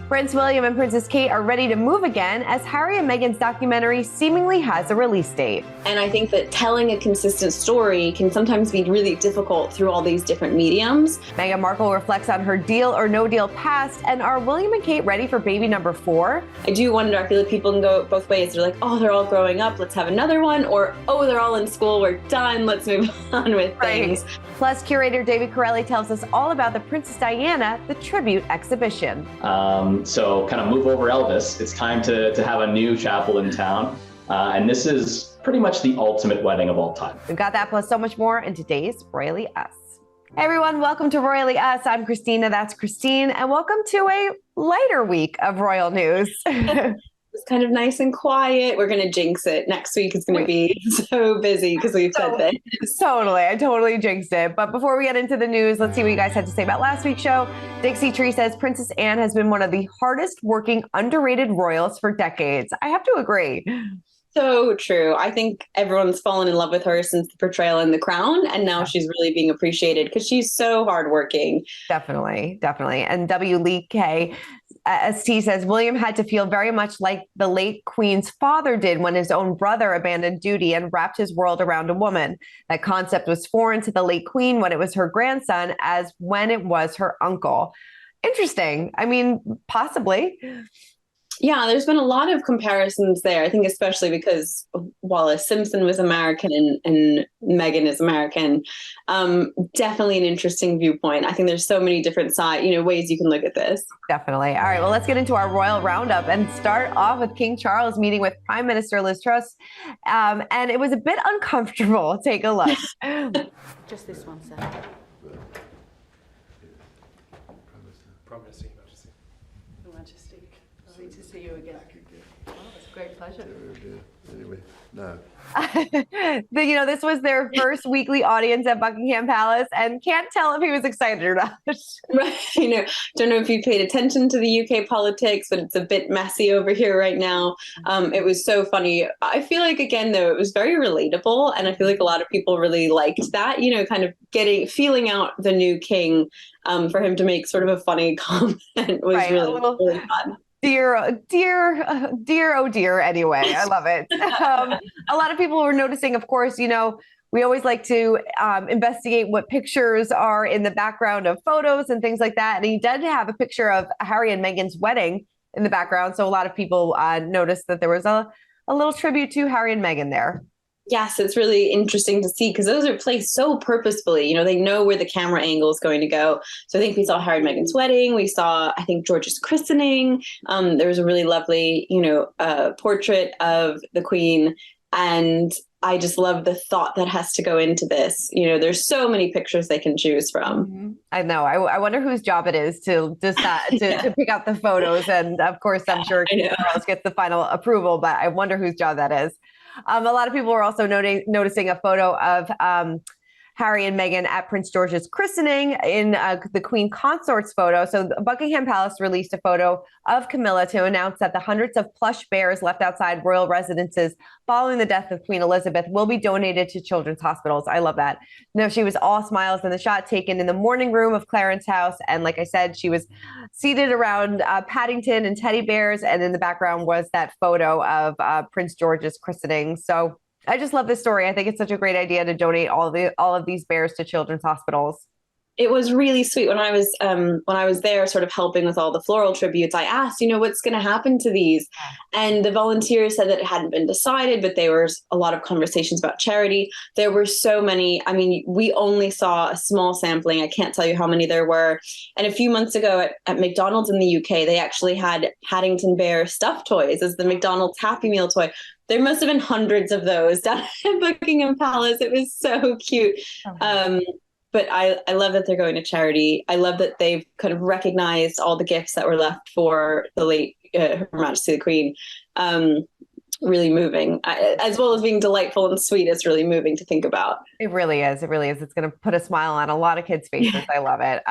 Prince William and Princess Kate are ready to move again as Harry and Meghan's documentary seemingly has a release date. And I think that telling a consistent story can sometimes be really difficult through all these different mediums. Meghan Markle reflects on her deal or no deal past, and are William and Kate ready for baby number 4? I do wonder, I feel like people can go both ways. They're like, oh, they're all growing up, let's have another one. Or, oh, they're all in school, we're done, let's move on with things. Right. Plus, curator David Corelli tells us all about the Princess Diana, the tribute exhibition. So kind of move over Elvis. It's time to have a new chapel in town. And this is pretty much the ultimate wedding of all time. We've got that plus so much more in today's Royally Us. Hey everyone, welcome to Royally Us. I'm Christina, that's Christine, and welcome to a lighter week of royal news. It's kind of nice and quiet. We're going to jinx it. Next week is going to be so busy because we've said this. Totally. I totally jinxed it. But before we get into the news, let's see what you guys had to say about last week's show. Dixie Tree says Princess Anne has been one of the hardest working, underrated royals for decades. I have to agree. So true. I think everyone's fallen in love with her since the portrayal in The Crown, and now she's really being appreciated because she's so hardworking. Definitely. And W. Lee K. ST says William had to feel very much like the late Queen's father did when his own brother abandoned duty and wrapped his world around a woman. That concept was foreign to the late Queen when it was her grandson as when it was her uncle. Interesting. I mean, possibly. Yeah, there's been a lot of comparisons there. I think especially because Wallace Simpson was American and Meghan is American. Definitely an interesting viewpoint. I think there's so many different ways you can look at this. Definitely. All right, well, let's get into our royal roundup and start off with King Charles meeting with Prime Minister Liz Truss. And it was a bit uncomfortable. Take a look. Just this one, sir. Prime Minister, Your Majesty. Your Majesty, lovely to see you again. Oh, it's a great pleasure. Anyway, no. This was their first weekly audience at Buckingham Palace, and can't tell if he was excited or not. Right. Don't know if you paid attention to the UK politics, but it's a bit messy over here right now. It was so funny. I feel like, again, though, it was very relatable, and I feel like a lot of people really liked that, kind of feeling out the new king, for him to make sort of a funny comment was right, really fun. Dear, oh dear. Anyway, I love it. A lot of people were noticing, of course, we always like to investigate what pictures are in the background of photos and things like that. And he did have a picture of Harry and Meghan's wedding in the background. So a lot of people noticed that there was a little tribute to Harry and Meghan there. Yes, it's really interesting to see because those are placed so purposefully. They know where the camera angle is going to go. So I think we saw Harry and Meghan's wedding. We saw, I think, George's christening. There was a really lovely, portrait of the Queen. And I just love the thought that has to go into this. There's so many pictures they can choose from. Mm-hmm. I know. I wonder whose job it is to decide to pick out the photos. And of course, I'm sure Charles gets the final approval, but I wonder whose job that is. A lot of people were also noticing a photo of Harry and Meghan at Prince George's christening in the Queen Consort's photo. So Buckingham Palace released a photo of Camilla to announce that the hundreds of plush bears left outside royal residences following the death of Queen Elizabeth will be donated to children's hospitals. I love that. She was all smiles in the shot taken in the morning room of Clarence House. And like I said, she was seated around Paddington and teddy bears. And in the background was that photo of Prince George's christening. So I just love this story. I think it's such a great idea to donate all of these bears to children's hospitals. It was really sweet when I was there sort of helping with all the floral tributes. I asked, what's going to happen to these? And the volunteers said that it hadn't been decided, but there was a lot of conversations about charity. There were so many. I mean, we only saw a small sampling. I can't tell you how many there were. And a few months ago at McDonald's in the UK, they actually had Paddington Bear stuffed toys as the McDonald's Happy Meal toy. There must have been hundreds of those down at Buckingham Palace. It was so cute. But I love that they're going to charity. I love that they've kind of recognized all the gifts that were left for the late Her Majesty the Queen. Really moving, as well as being delightful and sweet. It's really moving to think about. It really is. It really is. It's going to put a smile on a lot of kids' faces. I love it.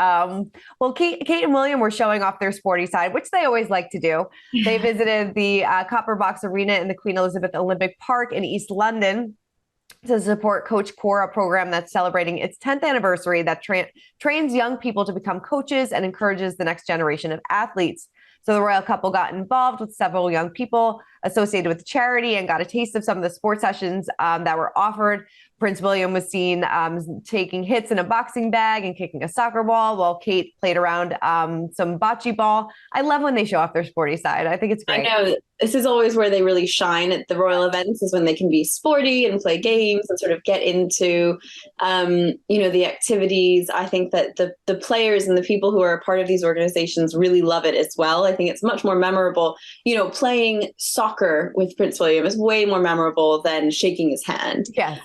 Well, Kate and William were showing off their sporty side, which they always like to do. They visited the Copper Box Arena in the Queen Elizabeth Olympic Park in East London to support Coach Core, a program that's celebrating its 10th anniversary that trains young people to become coaches and encourages the next generation of athletes. So the royal couple got involved with several young people associated with the charity and got a taste of some of the sports sessions that were offered. Prince William was seen taking hits in a boxing bag and kicking a soccer ball, while Kate played around some bocce ball. I love when they show off their sporty side. I think it's great. I know this is always where they really shine at the royal events, is when they can be sporty and play games and sort of get into, the activities. I think that the players and the people who are a part of these organizations really love it as well. I think it's much more memorable. Playing soccer with Prince William is way more memorable than shaking his hand. Yes.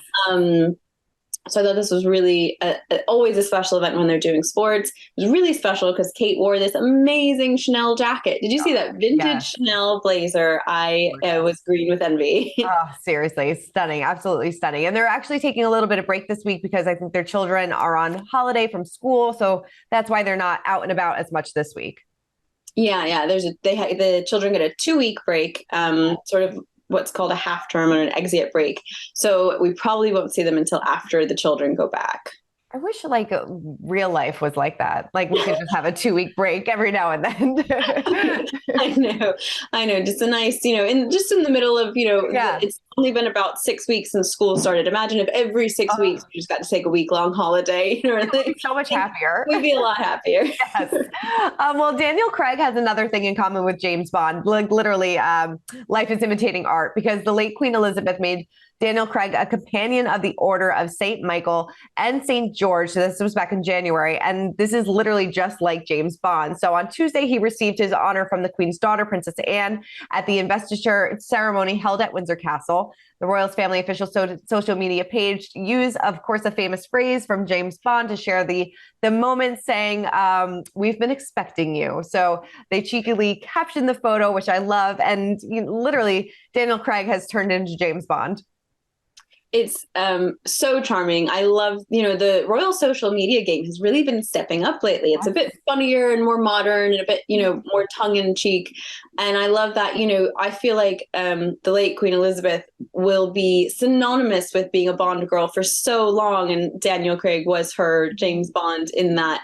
So I thought this was really always a special event when they're doing sports. It was really special because Kate wore this amazing Chanel jacket. Did you see that vintage Chanel blazer? I was green with envy. Oh, seriously, stunning. Absolutely stunning. And they're actually taking a little bit of break this week because I think their children are on holiday from school. So that's why they're not out and about as much this week. Yeah. The children get a 2-week break, sort of what's called a half term or an exit break. So we probably won't see them until after the children go back. I wish real life was like that. Like we could just have a 2-week break every now and then. I know. Just a nice, in the middle of, it's only been about 6 weeks since school started. Imagine if every 6 weeks you just got to take a week-long holiday. We'd be so much happier. We'd be a lot happier. Yes. Well, Daniel Craig has another thing in common with James Bond. Literally, life is imitating art, because the late Queen Elizabeth made Daniel Craig a companion of the Order of St. Michael and St. George. So this was back in January. And this is literally just like James Bond. So on Tuesday, he received his honor from the Queen's daughter, Princess Anne, at the investiture ceremony held at Windsor Castle. The royals' family official social media page used, of course, a famous phrase from James Bond to share the moment, saying, "We've been expecting you." So they cheekily captioned the photo, which I love. And literally, Daniel Craig has turned into James Bond. It's so charming. I love, the royal social media game has really been stepping up lately. It's a bit funnier and more modern and a bit, more tongue in cheek. And I love that, I feel like the late Queen Elizabeth will be synonymous with being a Bond girl for so long. And Daniel Craig was her James Bond in that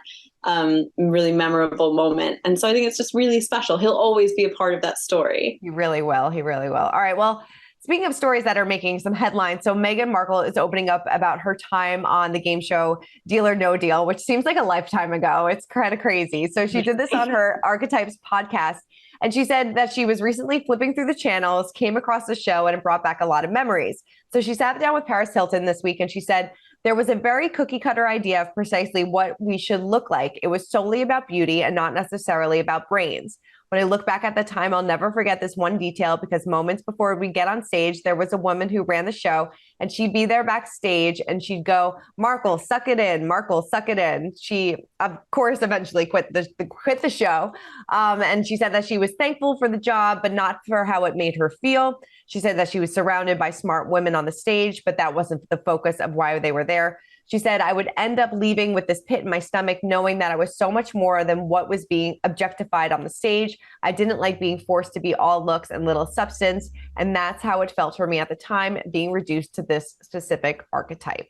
really memorable moment. And so I think it's just really special. He'll always be a part of that story. He really will. He really will. All right. Well, speaking of stories that are making some headlines, so Meghan Markle is opening up about her time on the game show Deal or No Deal, which seems like a lifetime ago. It's kind of crazy. So she did this on her Archetypes podcast, and she said that she was recently flipping through the channels, came across the show, and it brought back a lot of memories. So she sat down with Paris Hilton this week, and she said, "There was a very cookie cutter idea of precisely what we should look like. It was solely about beauty and not necessarily about brains. When I look back at the time, I'll never forget this one detail, because moments before we get on stage, there was a woman who ran the show, and she'd be there backstage and she'd go, 'Markle, suck it in. Markle, suck it in.' She, of course, eventually quit the show. And she said that she was thankful for the job, but not for how it made her feel. She said that she was surrounded by smart women on the stage, but that wasn't the focus of why they were there. She said, I would end up leaving with this pit in my stomach, knowing that I was so much more than what was being objectified on the stage. I didn't like being forced to be all looks and little substance. And that's how it felt for me at the time, being reduced to this specific archetype."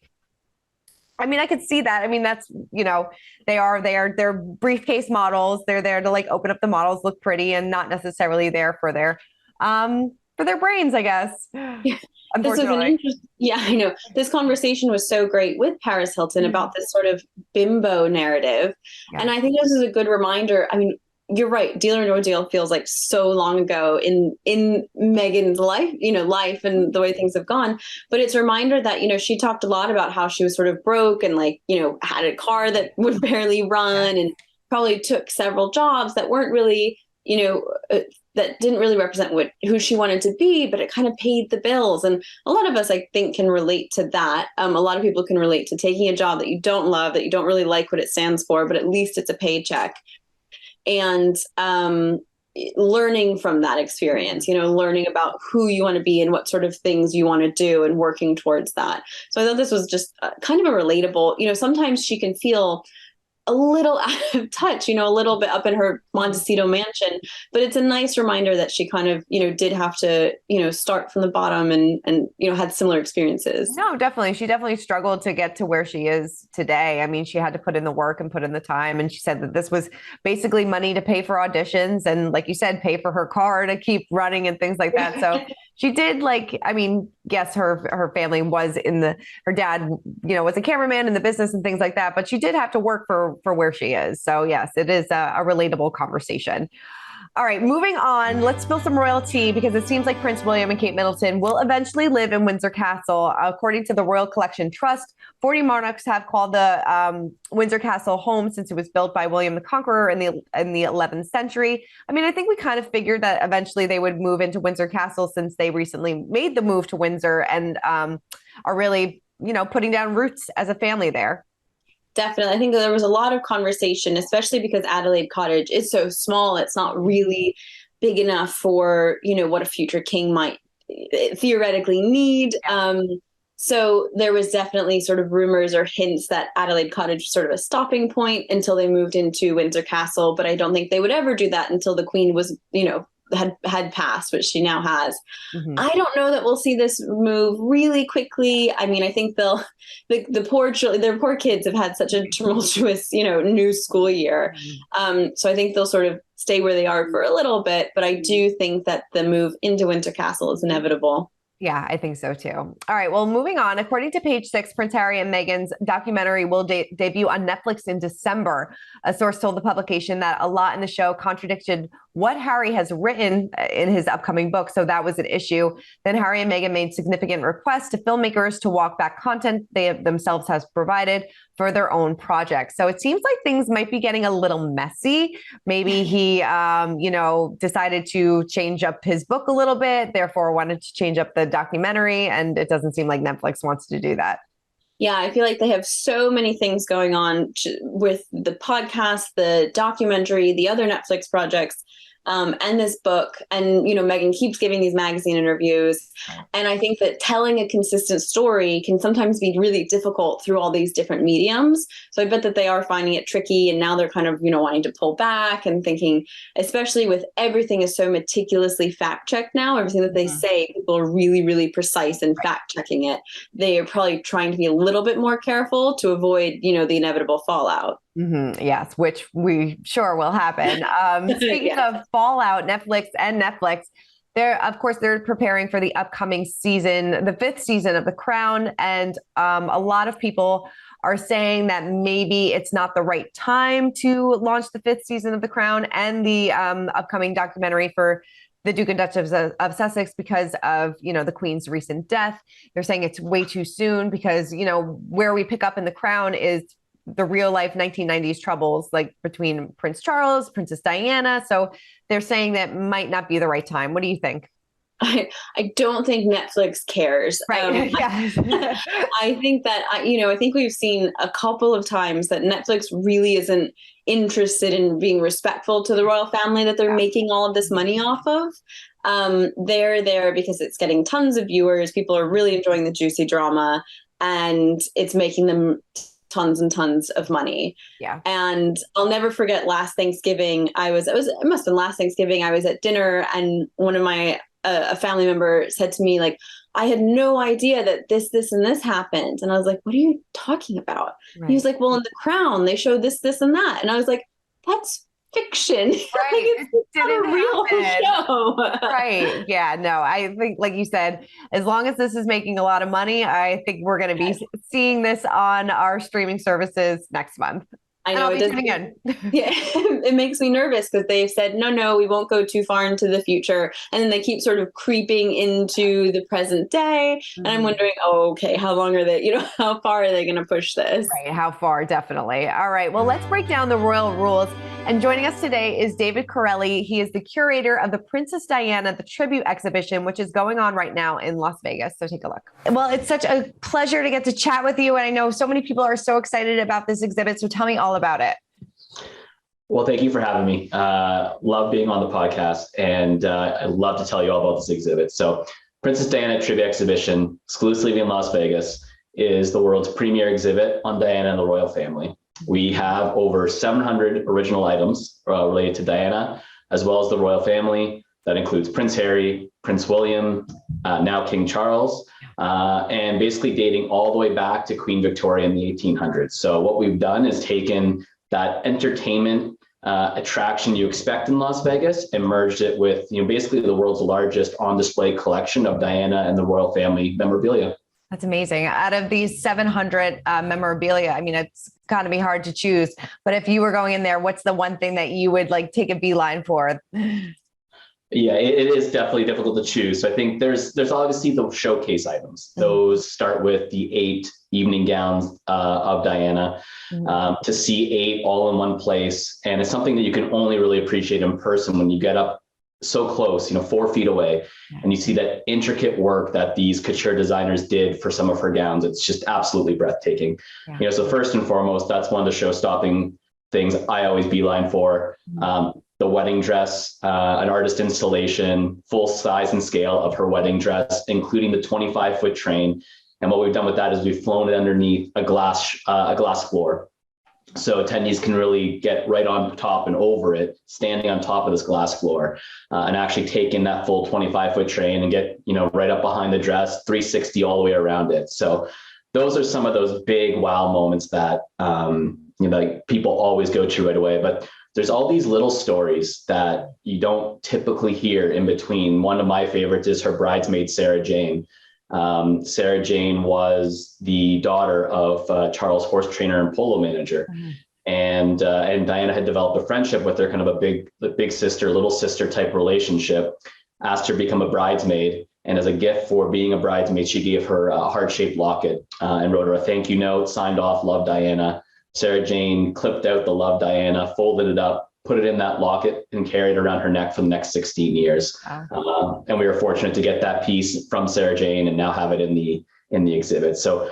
I mean, I could see that. I mean, that's, they're briefcase models. They're there to open up the models, look pretty, and not necessarily there for their brains, I guess. Yeah. This is I know. This conversation was so great with Paris Hilton about this sort of bimbo narrative. Yeah. And I think this is a good reminder. I mean, you're right. Deal or No Deal feels like so long ago in Meghan's life and the way things have gone. But it's a reminder that, she talked a lot about how she was sort of broke and had a car that would barely run, and probably took several jobs that weren't really, that didn't really represent who she wanted to be, but it kind of paid the bills. And a lot of us, I think, can relate to that. A lot of people can relate to taking a job that you don't love, that you don't really like what it stands for, but at least it's a paycheck. And learning from that experience, learning about who you want to be and what sort of things you want to do and working towards that. So I thought this was just kind of a relatable, sometimes she can feel a little out of touch, a little bit up in her Montecito mansion. But it's a nice reminder that she kind of, did have to, start from the bottom and had similar experiences. No, definitely. She definitely struggled to get to where she is today. I mean, she had to put in the work and put in the time. And she said that this was basically money to pay for auditions and, like you said, pay for her car to keep running and things like that. So she did yes, her family was her dad, was a cameraman in the business and things like that, but she did have to work for where she is. So yes, it is a relatable conversation. All right, moving on. Let's spill some royalty because it seems like Prince William and Kate Middleton will eventually live in Windsor Castle. According to the Royal Collection Trust, 40 monarchs have called the Windsor Castle home since it was built by William the Conqueror in the 11th century. I mean, I think we kind of figured that eventually they would move into Windsor Castle since they recently made the move to Windsor and are really, putting down roots as a family there. Definitely. I think there was a lot of conversation, especially because Adelaide Cottage is so small. It's not really big enough for, what a future king might theoretically need. So there was definitely sort of rumors or hints that Adelaide Cottage was sort of a stopping point until they moved into Windsor Castle. But I don't think they would ever do that until the Queen was, had passed, which she now has. Mm-hmm. I don't know that we'll see this move really quickly. I mean, I think their poor kids have had such a tumultuous, new school year. Mm-hmm. So I think they'll sort of stay where they are for a little bit, but I do think that the move into Windsor Castle is inevitable. Yeah, I think so too. All right. Well, moving on. According to Page Six, Prince Harry and Meghan's documentary will debut on Netflix in December. A source told the publication that a lot in the show contradicted what Harry has written in his upcoming book. So that was an issue. Then Harry and Meghan made significant requests to filmmakers to walk back content they themselves has provided for their own projects. So it seems like things might be getting a little messy. Maybe he, decided to change up his book a little bit, therefore wanted to change up the documentary. And it doesn't seem like Netflix wants to do that. Yeah, I feel like they have so many things going on with the podcast, the documentary, the other Netflix projects. And this book. And, Meghan keeps giving these magazine interviews. And I think that telling a consistent story can sometimes be really difficult through all these different mediums. So I bet that they are finding it tricky. And now they're kind of, wanting to pull back and thinking, especially with everything is so meticulously fact checked now, everything that they say, people are really, really precise in fact checking it. They are probably trying to be a little bit more careful to avoid, the inevitable fallout. Mm-hmm. Yes, which we sure will happen. Speaking of fallout, Netflix, they're preparing for the upcoming season, the 5th season of The Crown. And a lot of people are saying that maybe it's not the right time to launch the 5th season of The Crown and the upcoming documentary for the Duke and Duchess of Sussex because of, the Queen's recent death. They're saying it's way too soon because, where we pick up in The Crown is the real life 1990s troubles, like between Prince Charles, Princess Diana. So they're saying that might not be the right time. What do you think? I don't think Netflix cares. Right. I think that, I think we've seen a couple of times that Netflix really isn't interested in being respectful to the royal family that they're making all of this money off of. They're there because it's getting tons of viewers. People are really enjoying the juicy drama and it's making them tons and tons of money. Yeah. And I'll never forget last Thanksgiving. It must have been last Thanksgiving. I was at dinner and one of my, a family member said to me, like, I had no idea that this, and this happened. And I was like, what are you talking about? Right. He was like, well, in The Crown, they showed this, and that. And I was like, that's fiction. Right. It's not a real show. Right. Yeah. No, I think, like you said, as long as this is making a lot of money, I think we're going to be seeing this on our streaming services next month. I know it doesn't. Yeah, it makes me nervous because they've said, no, we won't go too far into the future. And then they keep sort of creeping into the present day. Mm-hmm. And I'm wondering, okay, how long are they, how far are they going to push this? Right. How far? Definitely. All right. Well, let's break down the royal rules. And joining us today is David Corelli. He is the curator of the Princess Diana, the tribute exhibition, which is going on right now in Las Vegas. So take a look. Well, it's such a pleasure to get to chat with you. And I know so many people are so excited about this exhibit. So tell me all about it. Well, thank you for having me. Love being on the podcast, and I love to tell you all about this exhibit. So Princess Diana Tribute Exhibition, exclusively in Las Vegas, is the world's premier exhibit on Diana and the royal family. We have over 700 original items related to Diana, as well as the royal family. That includes Prince Harry, Prince William, now King Charles, and basically dating all the way back to Queen Victoria in the 1800s. So what we've done is taken that entertainment attraction you expect in Las Vegas and merged it with, basically the world's largest on display collection of Diana and the royal family memorabilia. That's amazing. Out of these 700 memorabilia, I mean, it's got to be hard to choose. But if you were going in there, what's the one thing that you would like take a beeline for? Yeah, it is definitely difficult to choose. So I think there's obviously the showcase items. Those start with the 8 evening gowns of Diana. To see 8 all in one place, and it's something that you can only really appreciate in person when you get up so close, 4 feet away, and you see that intricate work that these couture designers did for some of her gowns. It's just absolutely breathtaking. So first and foremost, that's one of the show-stopping things I always beeline for. The wedding dress, an artist installation, full size and scale of her wedding dress, including the 25-foot train. And what we've done with that is we've flown it underneath a glass floor. So attendees can really get right on top and over it, standing on top of this glass floor, and actually take in that full 25-foot train and get, right up behind the dress, 360 all the way around it. So those are some of those big wow moments that, like people always go to right away. But there's all these little stories that you don't typically hear in between. One of my favorites is her bridesmaid, Sarah Jane. Sarah Jane was the daughter of Charles' horse trainer and polo manager. And Diana had developed a friendship with her, kind of a big sister, little sister type relationship, asked her to become a bridesmaid. And as a gift for being a bridesmaid, she gave her a heart-shaped locket and wrote her a thank you note, signed off, "Love Diana." Sarah Jane clipped out the "Love Diana," folded it up, put it in that locket, and carried it around her neck for the next 16 years. And we were fortunate to get that piece from Sarah Jane and now have it in the exhibit. So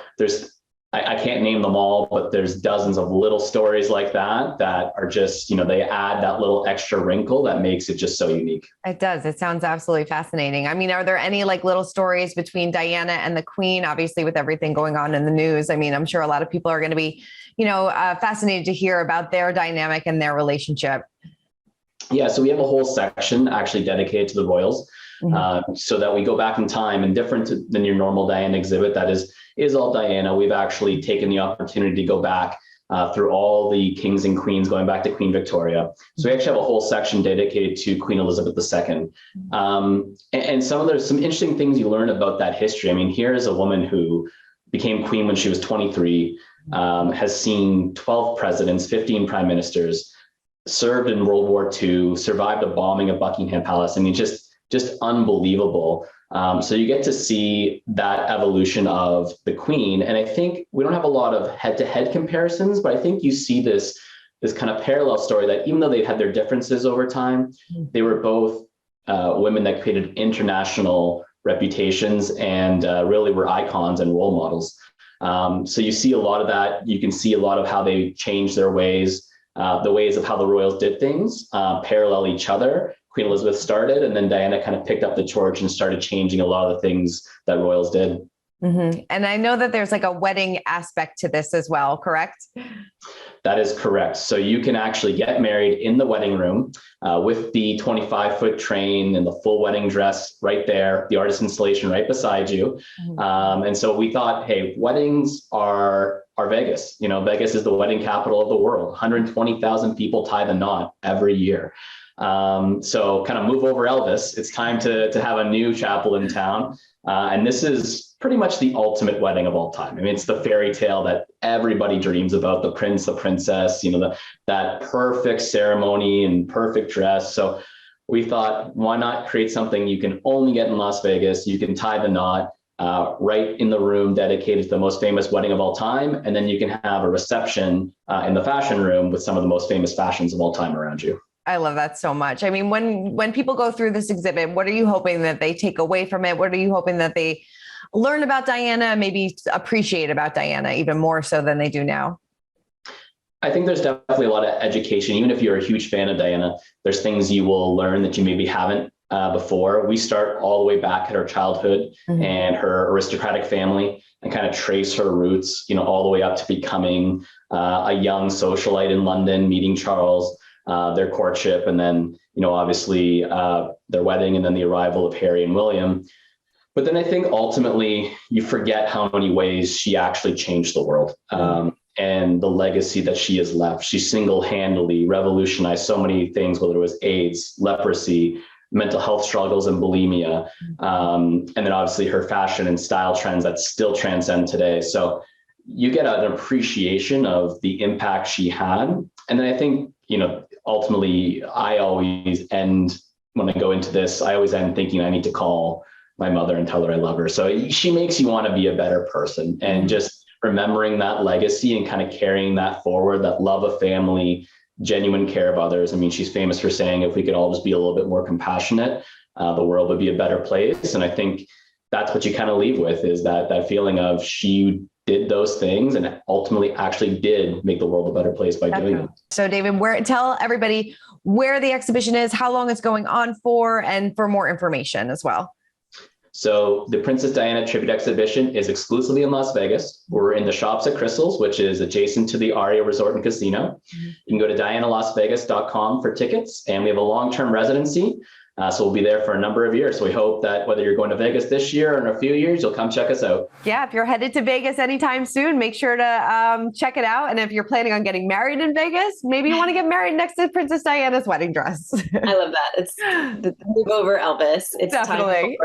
I can't name them all, but there's dozens of little stories like that are just, they add that little extra wrinkle that makes it just so unique. It does. It sounds absolutely fascinating. I mean, are there any like little stories between Diana and the Queen? Obviously, with everything going on in the news, I mean, I'm sure a lot of people are going to be, fascinated to hear about their dynamic and their relationship. Yeah, so we have a whole section actually dedicated to the royals, so that we go back in time, and different than your normal Diana exhibit that is all Diana. We've actually taken the opportunity to go back through all the kings and queens, going back to Queen Victoria. So we actually have a whole section dedicated to Queen Elizabeth II. And there's some interesting things you learn about that history. I mean, here is a woman who became queen when she was 23, has seen 12 presidents, 15 prime ministers, served in World War II, survived a bombing of Buckingham Palace. I mean, just unbelievable. So you get to see that evolution of the Queen. And I think we don't have a lot of head-to-head comparisons, but I think you see this kind of parallel story that even though they had their differences over time, they were both women that created international reputations and really were icons and role models. So you see a lot of that. You can see a lot of how they changed their ways, the ways of how the royals did things, parallel each other. Queen Elizabeth started, and then Diana kind of picked up the torch and started changing a lot of the things that royals did. And I know that there's like a wedding aspect to this as well, correct? That is correct. So you can actually get married in the wedding room with the 25-foot train and the full wedding dress right there, the artist installation right beside you. And so we thought, hey, weddings are Vegas. Vegas is the wedding capital of the world. 120,000 people tie the knot every year. So kind of move over Elvis. It's time to have a new chapel in town. And this is pretty much the ultimate wedding of all time. I mean, it's the fairy tale that everybody dreams about, the prince, the princess, that perfect ceremony and perfect dress. So we thought, why not create something you can only get in Las Vegas? You can tie the knot right in the room dedicated to the most famous wedding of all time. And then you can have a reception in the fashion room with some of the most famous fashions of all time around you. I love that so much. I mean, when people go through this exhibit, what are you hoping that they take away from it? What are you hoping that they learn about Diana, maybe appreciate about Diana even more so than they do now? I think there's definitely a lot of education. Even if you're a huge fan of Diana, there's things you will learn that you maybe haven't before. We start all the way back at her childhood and her aristocratic family and kind of trace her roots, all the way up to becoming a young socialite in London, meeting Charles, their courtship, and then, obviously their wedding, and then the arrival of Harry and William. But then I think ultimately you forget how many ways she actually changed the world. And the legacy that she has left. She single-handedly revolutionized so many things, whether it was AIDS, leprosy, mental health struggles, and bulimia. And then obviously her fashion and style trends that still transcend today. So you get an appreciation of the impact she had. And then I think, ultimately I always end, when I go into this, I always end thinking I need to call my mother and tell her I love her. So she makes you want to be a better person, and just remembering that legacy and kind of carrying that forward, that love of family, genuine care of others. I mean, she's famous for saying, if we could all just be a little bit more compassionate, the world would be a better place. And I think that's what you kind of leave with, is that feeling of she did those things and ultimately actually did make the world a better place by doing it. So David, tell everybody where the exhibition is, how long it's going on for, and for more information as well. So the Princess Diana Tribute Exhibition is exclusively in Las Vegas. We're in the Shops at Crystals, which is adjacent to the Aria Resort and Casino. You can go to dianalasvegas.com for tickets, and we have a long-term residency. So we'll be there for a number of years. So we hope that whether you're going to Vegas this year or in a few years, you'll come check us out. Yeah, if you're headed to Vegas anytime soon, make sure to check it out. And if you're planning on getting married in Vegas, maybe you want to get married next to Princess Diana's wedding dress. I love that. It's the move over Elvis. It's definitely.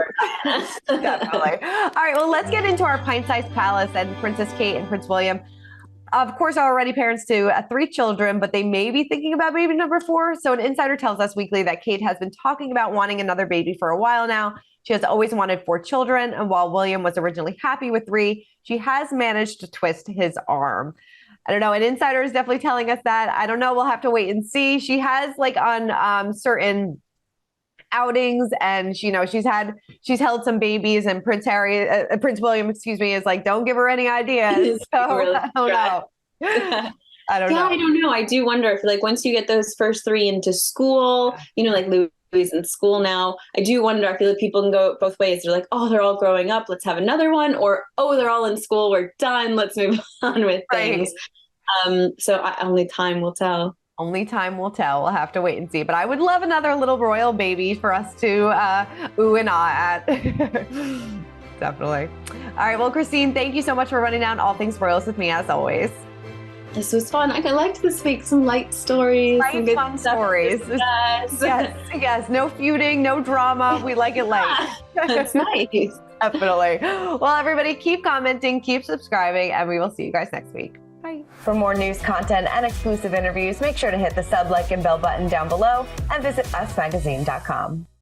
Time over. Definitely. All right, well, let's get into our pint-sized palace and Princess Kate and Prince William. Of course, are already parents to 3 children, but they may be thinking about baby number 4. So an insider tells us weekly that Kate has been talking about wanting another baby for a while now. She has always wanted 4 children. And while William was originally happy with 3, she has managed to twist his arm. I don't know. An insider is definitely telling us that. I don't know. We'll have to wait and see. She has on certain outings, and she's held some babies, and Prince William, is like, don't give her any ideas. So really I don't know. I don't know. I don't know. I do wonder if once you get those first 3 into school, Louis in school now, I do wonder, I feel like people can go both ways. They're like, oh, they're all growing up, let's have another one, or, oh, they're all in school, we're done, let's move on with things. So only time will tell. Only time will tell. We'll have to wait and see. But I would love another little royal baby for us to ooh and ah at. Definitely. All right. Well, Christine, thank you so much for running down all things royals with me, as always. This was fun. I liked this week. Some light stories. Some fun stories. Yes. No feuding, no drama. We like it light. That's nice. Definitely. Well, everybody, keep commenting, keep subscribing, and we will see you guys next week. Bye. For more news, content, and exclusive interviews, make sure to hit the sub, like, and bell button down below and visit usmagazine.com.